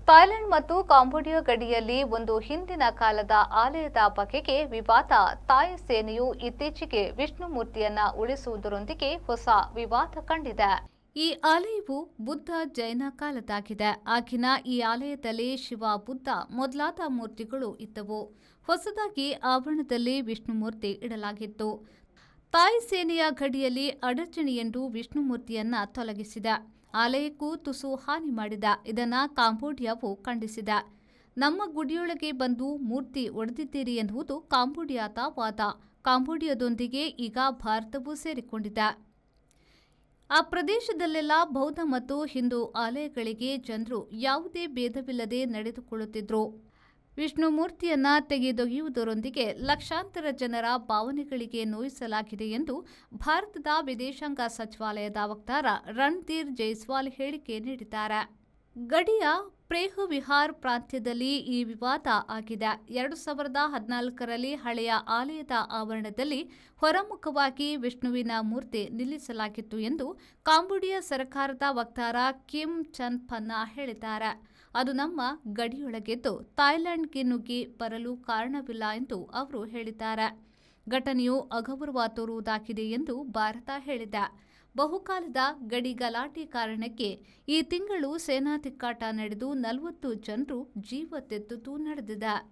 Thailand ಮತ್ತು Cambodia ಗಡಿಯಲ್ಲಿ ಒಂದು ಹಿಂದಿನ ಕಾಲದ ಆಲಯದ ಬಗೆಗೆ ವಿವಾದ. ಥಾಯ್ ಸೇನೆಯು ಇತ್ತೀಚೆಗೆ ವಿಷ್ಣುಮೂರ್ತಿಯನ್ನ ಉಳಿಸುವುದರೊಂದಿಗೆ ಹೊಸ ವಿವಾದ ಕಂಡಿದೆ. ಈ ಆಲಯವು ಬುದ್ಧ ಜೈನ ಕಾಲದಾಗಿದೆ. ಆಗಿನ ಈ ಆಲಯದಲ್ಲಿ ಶಿವ, ಬುದ್ಧ ಮೊದಲಾದ ಮೂರ್ತಿಗಳು ಇದ್ದವು. ಹೊಸದಾಗಿ ಆವರಣದಲ್ಲಿ ವಿಷ್ಣುಮೂರ್ತಿ ಇಡಲಾಗಿತ್ತು. ಥಾಯ್ ಸೇನೆಯ ಗಡಿಯಲ್ಲಿ ಅಡಚಣೆಯೆಂದು ವಿಷ್ಣುಮೂರ್ತಿಯನ್ನ ತೊಲಗಿಸಿದೆ. ಆಲಯಕ್ಕೂ ತುಸು ಹಾನಿ ಮಾಡಿದ. ಇದನ್ನ ಕಾಂಬೋಡಿಯಾವು ಖಂಡಿಸಿದೆ. ನಮ್ಮ ಗುಡಿಯೊಳಗೆ ಬಂದು ಮೂರ್ತಿ ಒಡೆದಿದ್ದೀರಿ ಎನ್ನುವುದು ಕಾಂಬೋಡಿಯಾದ ವಾದ. ಕಾಂಬೋಡಿಯಾದೊಂದಿಗೆ ಈಗ ಭಾರತವೂ ಸೇರಿಕೊಂಡಿದೆ. ಆ ಪ್ರದೇಶದಲ್ಲೆಲ್ಲ ಬೌದ್ಧ ಮತ್ತು ಹಿಂದೂ ಆಲಯಗಳಿಗೆ ಜನರು ಯಾವುದೇ ಭೇದವಿಲ್ಲದೆ ನಡೆದುಕೊಳ್ಳುತ್ತಿದ್ರು. ವಿಷ್ಣುಮೂರ್ತಿಯನ್ನ ತೆಗೆದೊಗೆಯುವುದರೊಂದಿಗೆ ಲಕ್ಷಾಂತರ ಜನರ ಭಾವನೆಗಳಿಗೆ ನೋಯಿಸಲಾಗಿದೆ ಎಂದು ಭಾರತದ ವಿದೇಶಾಂಗ ಸಚಿವಾಲಯದ ವಕ್ತಾರ ರಣಧೀರ್ ಜೈಸ್ವಾಲ್ ಹೇಳಿಕೆ ನೀಡಿದ್ದಾರೆ. ಗಡಿಯ ಪ್ರೇಹವಿಹಾರ್ ಪ್ರಾಂತ್ಯದಲ್ಲಿ ಈ ವಿವಾದ ಆಗಿದೆ. 2014ರಲ್ಲಿ ಹಳೆಯ ಆಲಯದ ಆವರಣದಲ್ಲಿ ಹೊರಮುಖವಾಗಿ ವಿಷ್ಣುವಿನ ಮೂರ್ತಿ ನಿಲ್ಲಿಸಲಾಗಿತ್ತು ಎಂದು ಕಾಂಬೋಡಿಯಾ ಸರ್ಕಾರದ ವಕ್ತಾರ ಕಿಮ್ ಚನ್ ಫನ್ನಾ ಹೇಳಿದ್ದಾರೆ. ಅದು ನಮ್ಮ ಗಡಿಯೊಳಗಿದ್ದು ಥಾಯ್ಲೆಂಡ್ಗೆ ನುಗ್ಗಿ ಬರಲು ಕಾರಣವಿಲ್ಲ ಎಂದು ಅವರು ಹೇಳಿದ್ದಾರೆ. ಘಟನೆಯು ಅಗೌರವ ತೋರುವುದಾಗಿದೆ ಎಂದು ಭಾರತ ಹೇಳಿದೆ. ಬಹುಕಾಲದ ಗಡಿ ಗಲಾಟೆ ಕಾರಣಕ್ಕೆ ಈ ತಿಂಗಳು ಸೇನಾ ತಿಕ್ಕಾಟ ನಡೆದು 40 ಜನರು ಜೀವ ತೆತ್ತುದು ನಡೆದಿದೆ.